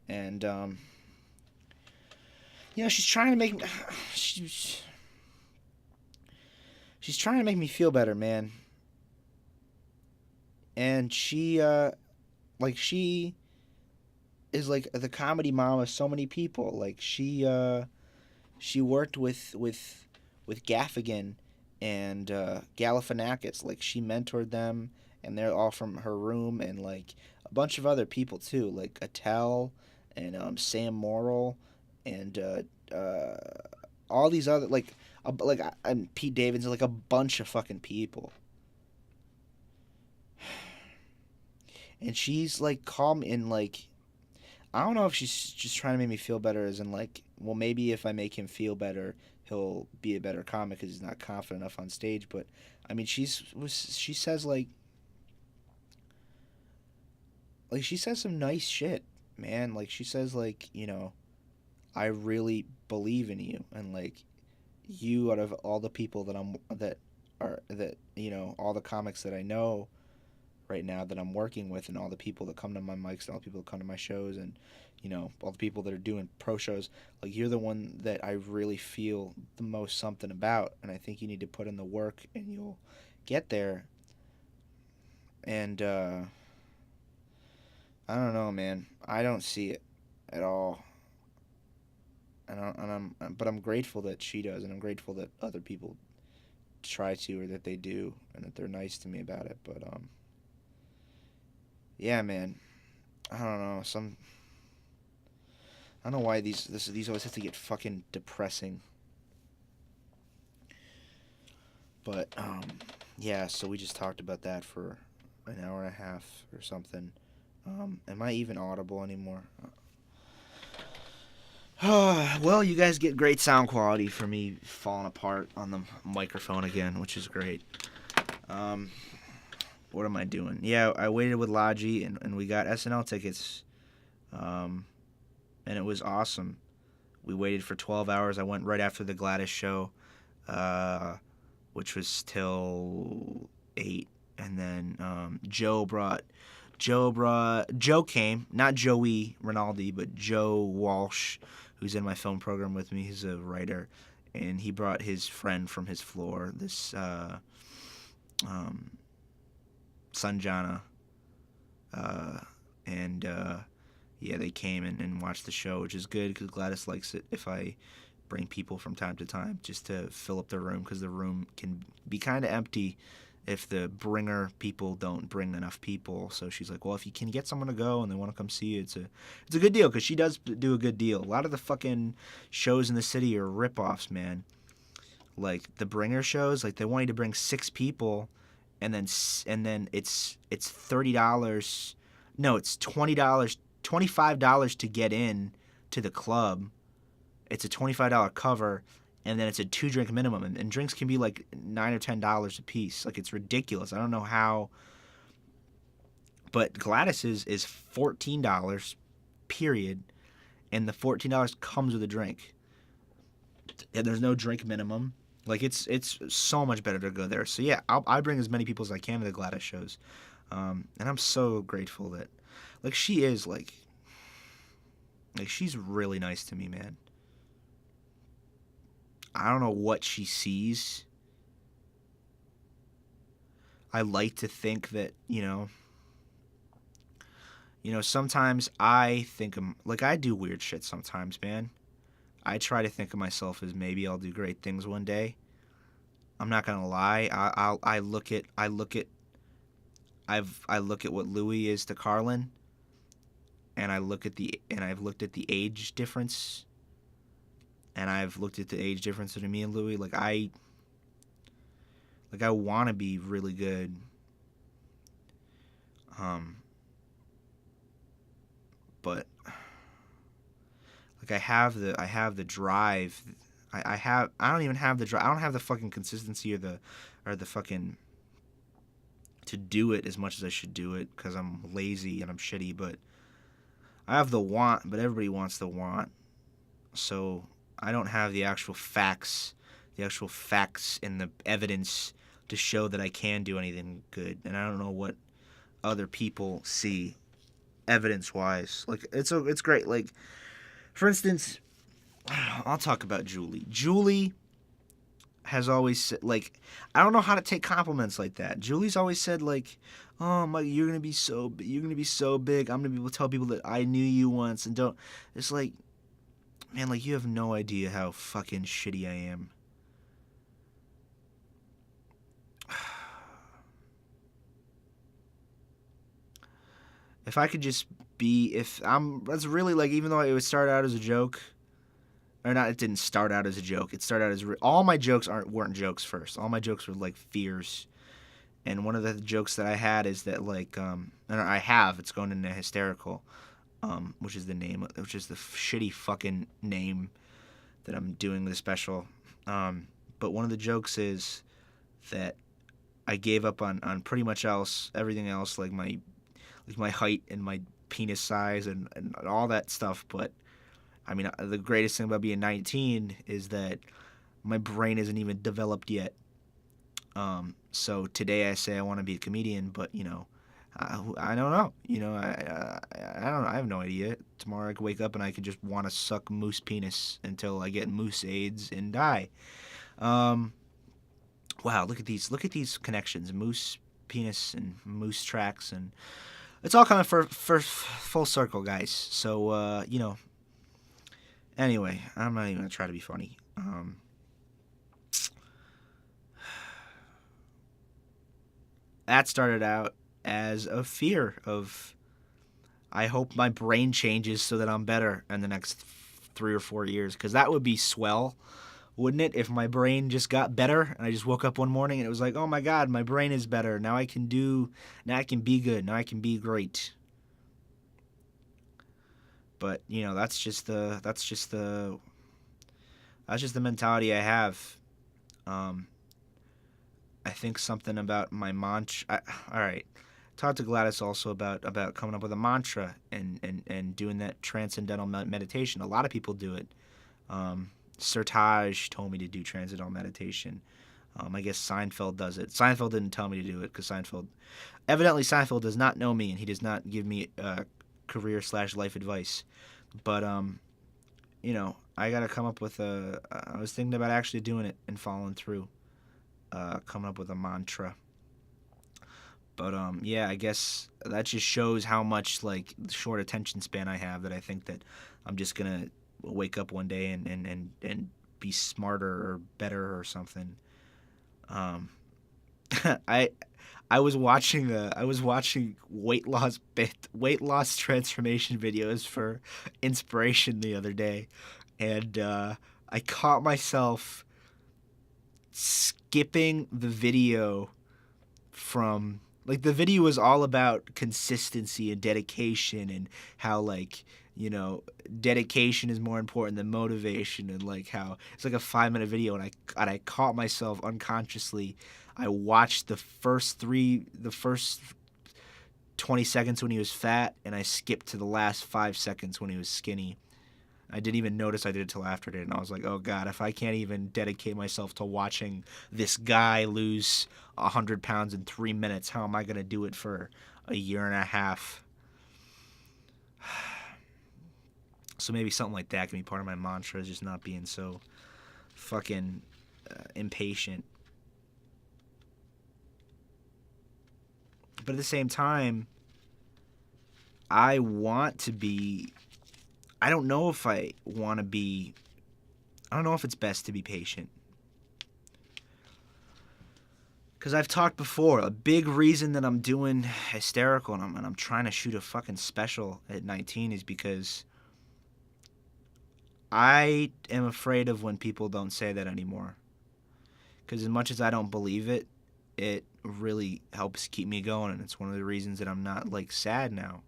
and she's trying to make me, she's trying to make me feel better, man. And she is like the comedy mom of so many people. Like she worked with Gaffigan and Galifianakis. Like she mentored them, and they're all from her room, and like a bunch of other people too, like Attell and Sam Morrill and all these other and Pete Davidson, like a bunch of fucking people. And she's like calm and like I don't know if she's just trying to make me feel better, as in like, well, maybe if I make him feel better, he'll be a better comic because he's not confident enough on stage. But I mean, she says like she says some nice shit, man. Like she says like I really believe in you, and like you, out of all the people that all the comics that I know right now that I'm working with, and all the people that come to my mics, and all the people that come to my shows, and all the people that are doing pro shows, like you're the one that I really feel the most something about, and I think you need to put in the work, and you'll get there. And I don't know, man. I don't see it at all. But I'm grateful that she does, and I'm grateful that other people try to, or that they do, and that they're nice to me about it. But yeah, man. I don't know. I don't know why these always have to get fucking depressing. But yeah. So we just talked about that for an hour and a half or something. Am I even audible anymore? Well, you guys get great sound quality for me falling apart on the microphone again, which is great. What am I doing? Yeah, I waited with Logi, and we got SNL tickets, and it was awesome. We waited for 12 hours. I went right after the Gladys show, which was till 8, and then Joe came, not Joey Rinaldi, but Joe Walsh, who's in my film program with me. He's a writer, and he brought his friend from his floor, this Sanjana, and yeah, they came and watched the show, which is good because Gladys likes it if I bring people from time to time just to fill up the room, because the room can be kind of empty if the bringer people don't bring enough people. So she's like, well, if you can get someone to go and they want to come see you, it's a good deal, because she does do a good deal. A lot of the fucking shows in the city are ripoffs, man. Like the bringer shows, like they want you to bring 6 people, and then it's $30. No, it's $20, $25 to get in to the club. It's a $25 cover, and then it's a 2-drink minimum, and drinks can be like $9 or $10 a piece. Like, it's ridiculous. I don't know how, but Gladys is $14, period, and the $14 comes with a drink, and there's no drink minimum. Like, it's so much better to go there. So yeah, I bring as many people as I can to the Gladys shows, and I'm so grateful that, like, she is like she's really nice to me, man. I don't know what she sees. I like to think that, sometimes I think like, I do weird shit sometimes, man. I try to think of myself as maybe I'll do great things one day. I'm not gonna lie. I look at what Louis is to Carlin, and I've looked at the age difference, and I've looked at the age difference between me and Louis. Like, I want to be really good. But like, I have the drive. I don't even have the drive. I don't have the fucking consistency or the fucking to do it as much as I should do it, because I'm lazy and I'm shitty. But I have the want, but everybody wants the want. So I don't have the actual facts and the evidence to show that I can do anything good. And I don't know what other people see evidence-wise. Like, it's great. Like, for instance, I'll talk about Julie. Julie has always said, like, I don't know how to take compliments like that. Julie's always said, like, oh my, you're gonna be so big. I'm gonna be able to tell people that I knew you once, and don't. It's like, man, like, you have no idea how fucking shitty I am. If I could just be, that's really, like, even though it would start out as a joke, or not, it didn't start out as a joke. It started out as, all my jokes weren't jokes first. All my jokes were, like, fears. And one of the jokes that I had is that, like, it's going into hysterical, which is the shitty fucking name that I'm doing the special. But one of the jokes is that I gave up on pretty much everything else, like my height and my penis size and all that stuff, but I mean, the greatest thing about being 19 is that my brain isn't even developed yet. So today I say I want to be a comedian, but I don't know. I don't know. I have no idea. Tomorrow I could wake up and I could just want to suck moose penis until I get moose AIDS and die. Um, wow, look at these connections: moose penis and moose tracks, and it's all coming for full circle, guys. So anyway, I'm not even gonna try to be funny. That started out as a fear of, I hope my brain changes so that I'm better in the next 3 or 4 years, because that would be swell, wouldn't it? If my brain just got better and I just woke up one morning and it was like, oh my god, my brain is better. Now I can be good. Now I can be great. But that's just the mentality I have. I think something about my mantra. All right, talked to Gladys also about coming up with a mantra and doing that transcendental meditation. A lot of people do it. Sertaj told me to do transcendental meditation. I guess Seinfeld does it. Seinfeld didn't tell me to do it because Seinfeld does not know me, and he does not give me career/life advice. But I gotta come up with I was thinking about actually doing it and following through. Coming up with a mantra. But yeah, I guess that just shows how much like short attention span I have, that I think that I'm just gonna wake up one day and be smarter or better or something. Um, I I was watching weight loss transformation videos for inspiration the other day, and I caught myself skipping the video from, like, the video was all about consistency and dedication, and how, like, dedication is more important than motivation, and like how it's like a 5-minute video, and I caught myself unconsciously. I watched the first 20 seconds when he was fat, and I skipped to the last 5 seconds when he was skinny. I didn't even notice I did it till after it, and I was like, oh god, if I can't even dedicate myself to watching this guy lose 100 pounds in 3 minutes, how am I going to do it for a year and a half? So maybe something like that can be part of my mantra, is just not being so fucking impatient. But at the same time, I want to be... I don't know if I want to be... I don't know if it's best to be patient. Because I've talked before, a big reason that I'm doing Hysterical and I'm trying to shoot a fucking special at 19 is because I am afraid of when people don't say that anymore. Because as much as I don't believe it, it really helps keep me going, and it's one of the reasons that I'm not, like, sad now.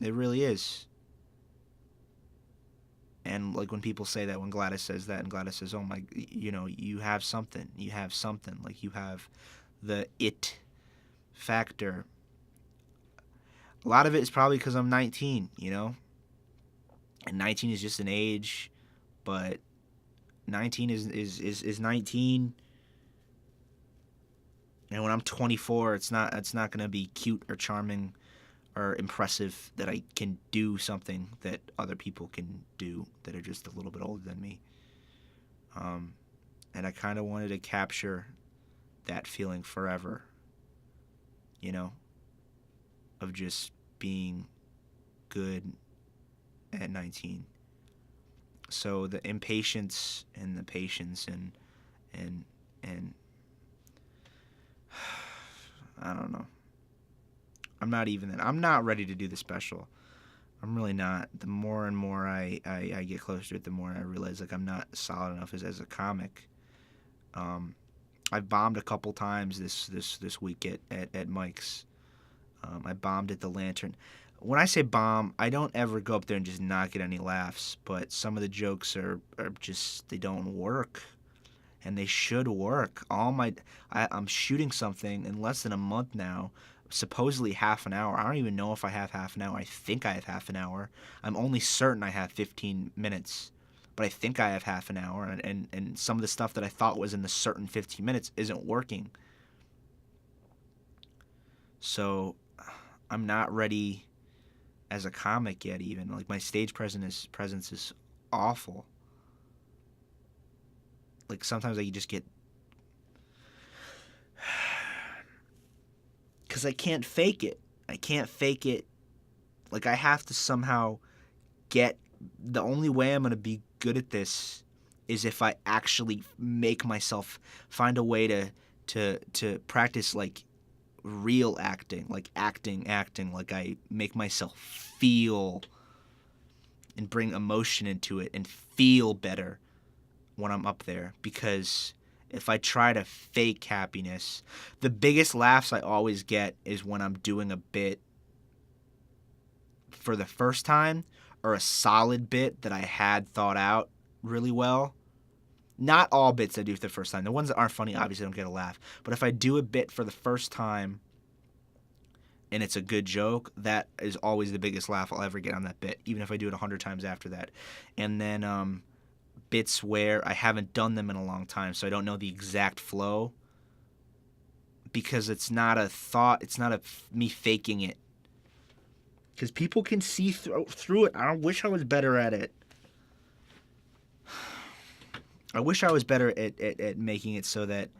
It really is. And, like, when people say that, when Gladys says that, and Gladys says, oh my, you have something, like, you have the it factor. A lot of it is probably because I'm 19, and 19 is just an age, but 19 is 19, and when I'm 24, it's not going to be cute or charming or impressive that I can do something that other people can do that are just a little bit older than me. And I kind of wanted to capture that feeling forever, of just being good at 19. So the impatience and the patience and I don't know. I'm not ready to do the special. I'm really not. The more and more I get closer to it, the more I realize, like, I'm not solid enough as a comic. I've bombed a couple times this week at Mike's. I bombed at the Lantern. When I say bomb, I don't ever go up there and just not get any laughs, but some of the jokes are just, they don't work. And they should work. I'm shooting something in less than a month now supposedly half an hour. I don't even know if I have half an hour. I think I have half an hour. I'm only certain I have 15 minutes, but I think I have half an hour. And some of the stuff that I thought was in the certain 15 minutes isn't working. So I'm not ready as a comic yet, even. Like, my stage presence is awful. Like, sometimes I just get... Because I can't fake it. I can't fake it. Like, I have to somehow get... The only way I'm going to be good at this is if I actually make myself find a way to practice, like, real acting. Like, acting. Like, I make myself feel and bring emotion into it and feel better when I'm up there. Because if I try to fake happiness, the biggest laughs I always get is when I'm doing a bit for the first time, or a solid bit that I had thought out really well. Not all bits I do for the first time. The ones that aren't funny obviously don't get a laugh. But if I do a bit for the first time and it's a good joke, that is always the biggest laugh I'll ever get on that bit, even if I do it 100 times after that. And then bits where I haven't done them in a long time, so I don't know the exact flow, because it's not a thought, it's not me faking it. Because people can see through it. I wish I was better at it. I wish I was better at making it so that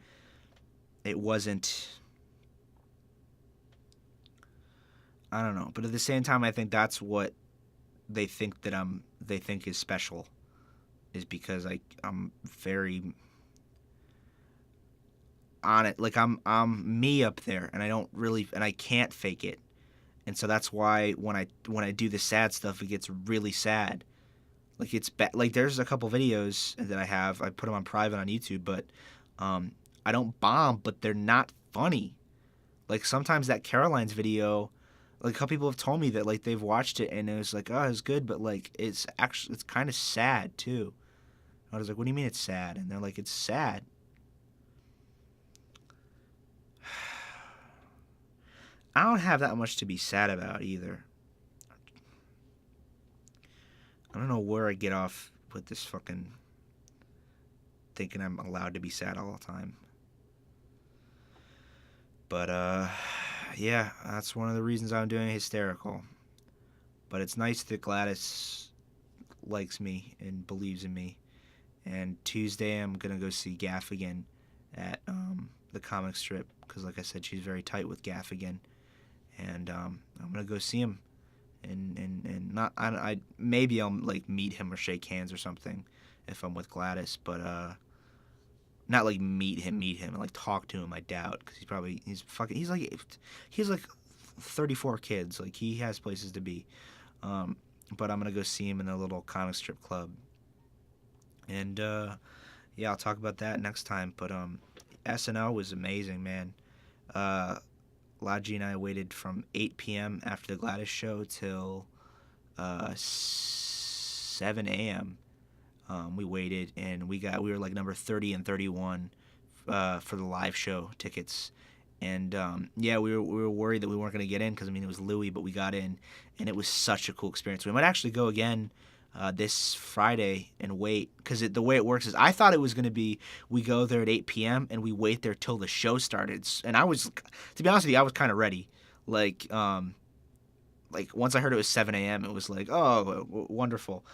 it wasn't... I don't know. But at the same time, I think that's what they think is special. Is because I'm very on it. Like, I'm me up there, and I can't fake it. And so that's why when I do the sad stuff, it gets really sad. Like, it's like, there's a couple videos that I put them on private on YouTube, but I don't bomb, but they're not funny. Like, sometimes that Caroline's video, like, a couple people have told me that, like, they've watched it and it was like, oh, it's good, but, like, it's kind of sad too. I was like, what do you mean it's sad? And they're like, it's sad. I don't have that much to be sad about either. I don't know where I get off with this fucking thinking I'm allowed to be sad all the time. But, yeah, that's one of the reasons I'm doing Hysterical. But it's nice that Gladys likes me and believes in me. And Tuesday I'm going to go see Gaffigan at the comic strip, because, like I said, she's very tight with Gaffigan. And I'm going to go see him. And not, maybe I'll, like, meet him or shake hands or something if I'm with Gladys, but not like meet him and, like, talk to him. I doubt, because he's like 34 kids. Like, he has places to be. But I'm gonna go see him in a little comic strip club. And yeah, I'll talk about that next time. But SNL was amazing, man. Laji and I waited from 8 p.m. after the Gladys show till 7 a.m. We waited, and we were like number 30 and 31 for the live show tickets. And yeah, we were worried that we weren't going to get in, because, I mean, it was Louis, but we got in, and it was such a cool experience. We might actually go again this Friday and wait, because the way it works is, I thought it was going to be, we go there at 8 p.m. and we wait there till the show started. And I was, to be honest with you, I was kind of ready. Like once I heard it was 7 a.m., it was like, oh, wonderful.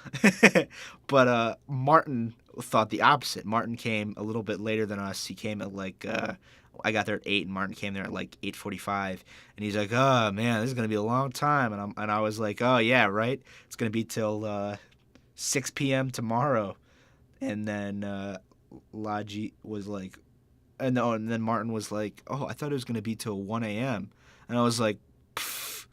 But Martin thought the opposite. Martin came a little bit later than us. He came at like, I got there at 8, and Martin came there at like 8:45. And he's like, oh, man, this is going to be a long time. And I was like, oh, yeah, right? It's going to be till 6 p.m. tomorrow. And then Laji was like, and then Martin was like, oh, I thought it was going to be till 1 a.m. And I was like, pfft.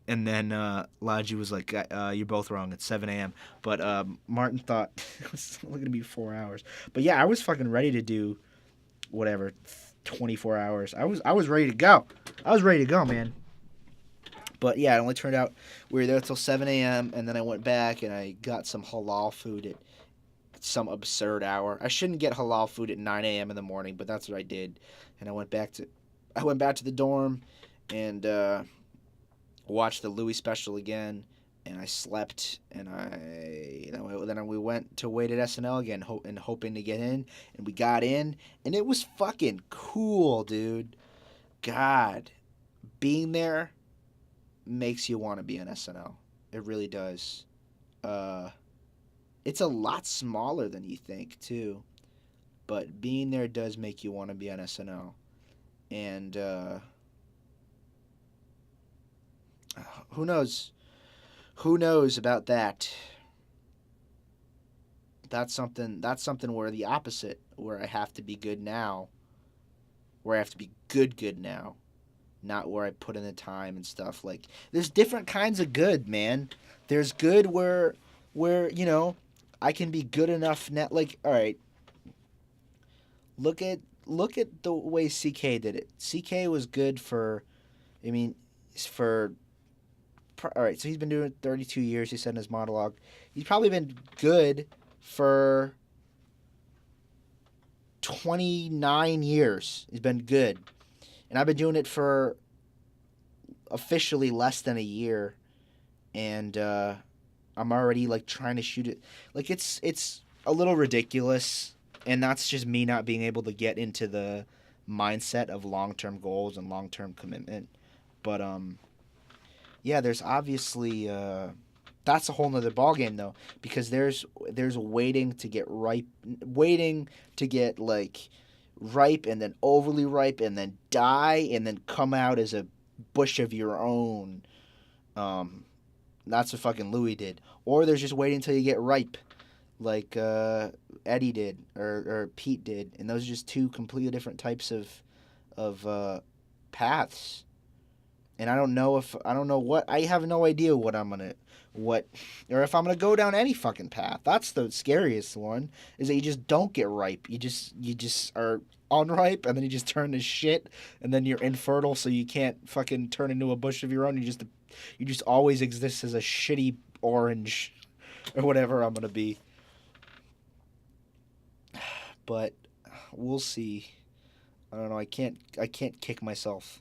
And then Laji was like, you're both wrong. It's 7 a.m. But Martin thought it was only going to be 4 hours. But yeah, I was fucking ready to do whatever, 24 hours. I was ready to go. I was ready to go, man. But yeah, it only turned out we were there till 7 a.m. And then I went back and I got some halal food at some absurd hour. I shouldn't get halal food at 9 a.m. in the morning, but that's what I did. And I went back to the dorm, and watched the Louis special again. And I slept, and then we went to wait at SNL again, hoping to get in, and we got in, and it was fucking cool, dude. God, being there makes you want to be on SNL. It really does. It's a lot smaller than you think too, but being there does make you want to be on SNL. And who knows? Who knows about that? That's something. That's something where the opposite, where I have to be good now, where I have to be good now, not where I put in the time and stuff. Like there's different kinds of good, man. There's good where I can be good enough now. Like all right, look at the way CK did it. CK was good for, I mean, for. All right, so he's been doing it 32 years. He said in his monologue, he's probably been good for 29 years. He's been good, and I've been doing it for officially less than a year, and I'm already like trying to shoot it. Like it's a little ridiculous, and that's just me not being able to get into the mindset of long-term goals and long-term commitment. But yeah, there's obviously that's a whole nother ballgame though, because there's waiting to get ripe, waiting to get like ripe and then overly ripe and then die and then come out as a bush of your own. That's what fucking Louis did. Or there's just waiting until you get ripe, like Eddie did or Pete did, and those are just two completely different types of paths. And I don't know what I have no idea what I'm gonna what or if I'm gonna go down any fucking path. That's the scariest one, is that you just don't get ripe. You just are unripe, and then you just turn to shit, and then you're infertile, so you can't fucking turn into a bush of your own. You just always exist as a shitty orange or whatever I'm gonna be. But we'll see. I don't know. I can't kick myself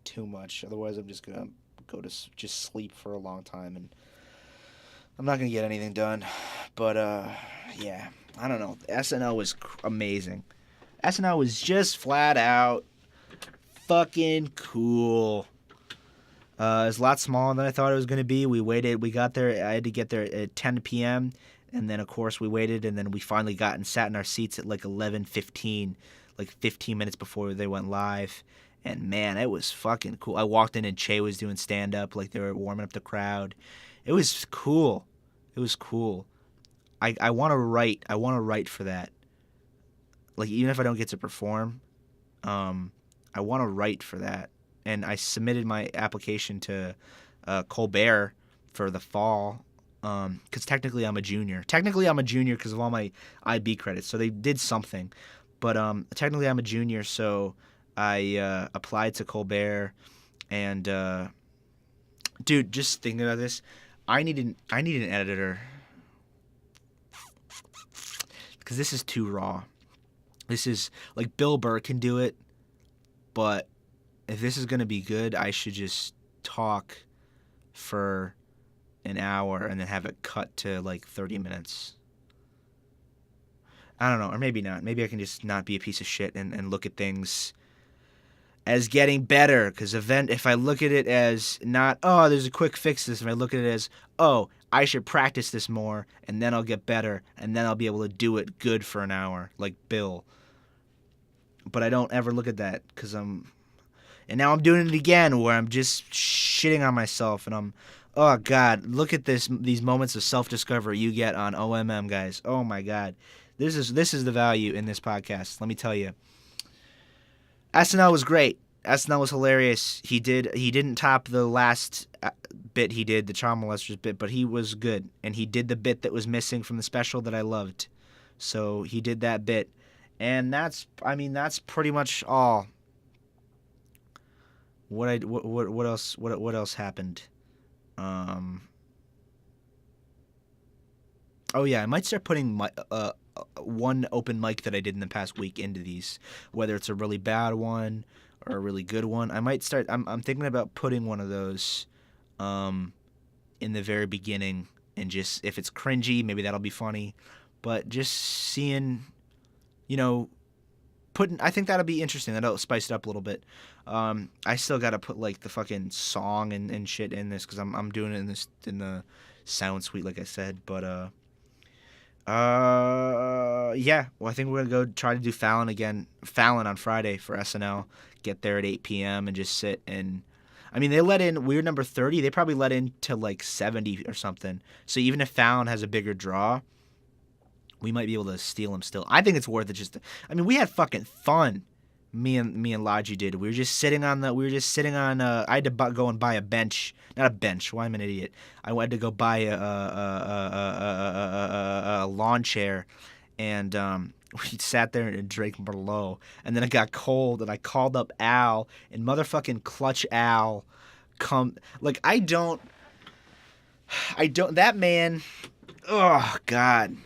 too much. Otherwise, I'm just gonna go to just sleep for a long time, and I'm not gonna get anything done. But yeah, I don't know. SNL was amazing. SNL was just flat out fucking cool. It's a lot smaller than I thought it was gonna be. We waited. We got there. I had to get there at 10 p.m. And then of course we waited, and then we finally got and sat in our seats at like 11:15, like 15 minutes before they went live. And man, it was fucking cool. I walked in and Che was doing stand up, like they were warming up the crowd. It was cool. It was cool. I want to write. I want to write for that. Like even if I don't get to perform, I want to write for that. And I submitted my application to Colbert for the fall, because technically I'm a junior. Technically I'm a junior because of all my IB credits. So they did something, but technically I'm a junior. So I applied to Colbert, and dude, just thinking about this, I need an editor, because this is too raw. This is like Bill Burr can do it, but if this is gonna be good, I should just talk for an hour and then have it cut to like 30 minutes. I don't know, or maybe not. Maybe I can just not be a piece of shit and look at things as getting better, because if I look at it as not, oh, there's a quick fix to this, if I look at it as, oh, I should practice this more, and then I'll get better, and then I'll be able to do it good for an hour, like Bill. But I don't ever look at that, and now I'm doing it again, where I'm just shitting on myself, and oh God, look at these moments of self-discovery you get on OMM, guys. Oh my God. This is the value in this podcast, let me tell you. SNL was great. SNL was hilarious. He didn't top the last bit he did, the child molesters bit, but he was good. And he did the bit that was missing from the special that I loved. So he did that bit. And that's pretty much all. What else happened? Oh yeah, I might start putting one open mic that I did in the past week into these, whether it's a really bad one or a really good one. I might start. I'm thinking about putting one of those, in the very beginning, and just if it's cringy, maybe that'll be funny. But just seeing, I think that'll be interesting. That'll spice it up a little bit. I still gotta put like the fucking song and shit in this because I'm doing it in the sound suite, like I said. But yeah. Well, I think we're gonna go try to do Fallon on Friday for SNL. Get there at 8 p.m. and just sit and. I mean, they let in. We're number 30. They probably let in to like 70 or something. So even if Fallon has a bigger draw, we might be able to steal him still. I think it's worth it. We had fucking fun. Me and Logi did. We were just sitting on. I had to go and buy a bench. Not a bench. Why, I'm an idiot. I had to go buy a lawn chair, and we sat there and drank Merlot. And then it got cold, and I called up Al, and motherfucking Clutch Al come. Like, I don't. That man. Oh, God.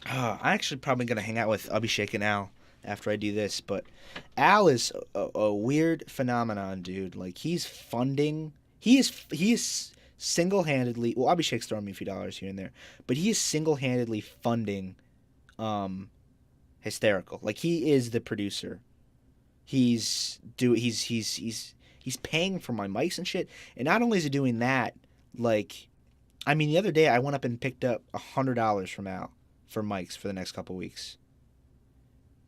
I'm actually probably going to hang out with Abhishek and Al after I do this. But Al is a weird phenomenon, dude. Like, he's funding. He is single-handedly. Well, Abhishek's throwing me a few dollars here and there. But he is single-handedly funding Hysterical. Like, he is the producer. He's paying for my mics and shit. And not only is he doing that, like, the other day I went up and picked up $100 from Al for mics for the next couple weeks.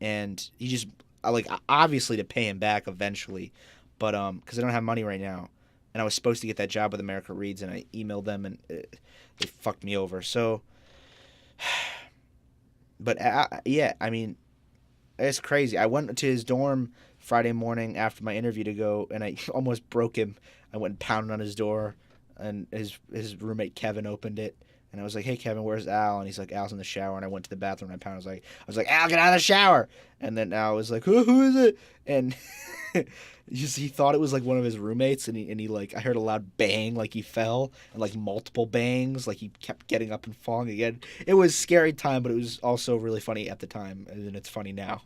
And he just, like, obviously to pay him back eventually, but because I don't have money right now. And I was supposed to get that job with America Reads, and I emailed them, and they fucked me over. So, but yeah, it's crazy. I went to his dorm Friday morning after my interview to go, and I almost broke him. I went and pounded on his door, and his roommate Kevin opened it, and I was like, "Hey Kevin, where's Al?" And he's like, "Al's in the shower." And I went to the bathroom and I pounded. I was like, "Al, get out of the shower!" And then Al was like, "Who is it?" And he thought it was like one of his roommates, and he like, I heard a loud bang, like he fell, and like multiple bangs, like he kept getting up and falling again. It was a scary time, but it was also really funny at the time, and then it's funny now,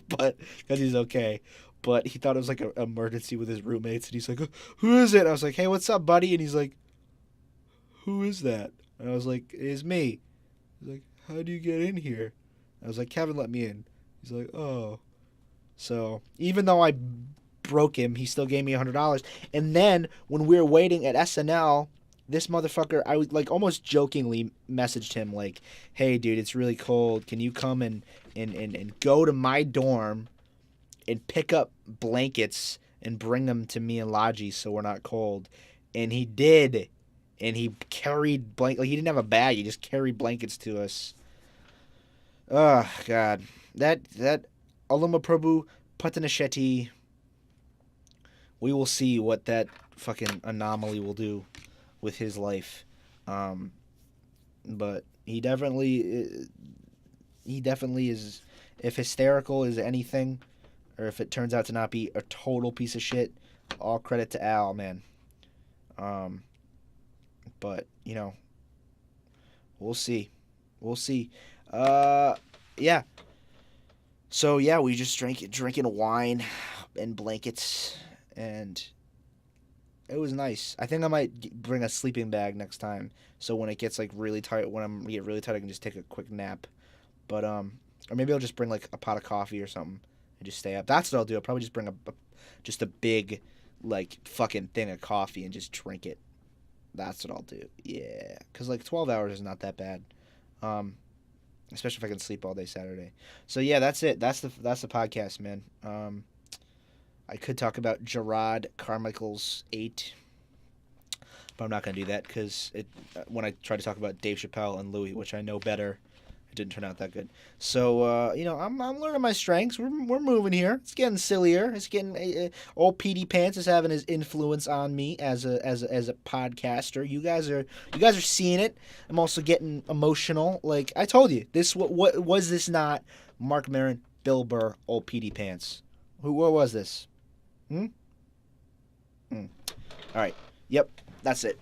but because he's okay. But he thought it was like an emergency with his roommates, and he's like, "Who is it?" And I was like, "Hey, what's up, buddy?" And he's like, "Who is that?" And I was like, "It's me." He's like, "How do you get in here?" I was like, "Kevin let me in." He's like, "Oh." So even though I broke him, he still gave me $100. And then when we were waiting at SNL, this motherfucker, I was like almost jokingly messaged him like, "Hey dude, it's really cold. Can you come and go to my dorm and pick up blankets and bring them to me and Logi so we're not cold?" And he did. And he carried like he didn't have a bag, he just carried blankets to us. Oh God. That Aluma Prabhu Patanashetty, we will see what that fucking anomaly will do with his life. But he definitely is, if Hysterical is anything, or if it turns out to not be a total piece of shit, all credit to Al, man. But, we'll see. Yeah. So, yeah, we just drinking wine and blankets, and it was nice. I think I might bring a sleeping bag next time, so when it gets, like, really tight, when I get really tired, I can just take a quick nap. But, or maybe I'll just bring, like, a pot of coffee or something and just stay up. That's what I'll do. I'll probably just bring just a big, like, fucking thing of coffee and just drink it. That's what I'll do. Yeah. Because, like, 12 hours is not that bad. Especially if I can sleep all day Saturday. So, yeah, that's it. That's the podcast, man. I could talk about Gerard Carmichael's 8. But I'm not going to do that because when I try to talk about Dave Chappelle and Louis, which I know better, it didn't turn out that good. So, I'm learning my strengths. We're moving here. It's getting sillier. It's getting old Petey Pants is having his influence on me as a podcaster. You guys are seeing it. I'm also getting emotional. Like I told you, what was this not Mark Maron, Bill Burr, old Petey Pants? What was this? All right. Yep. That's it.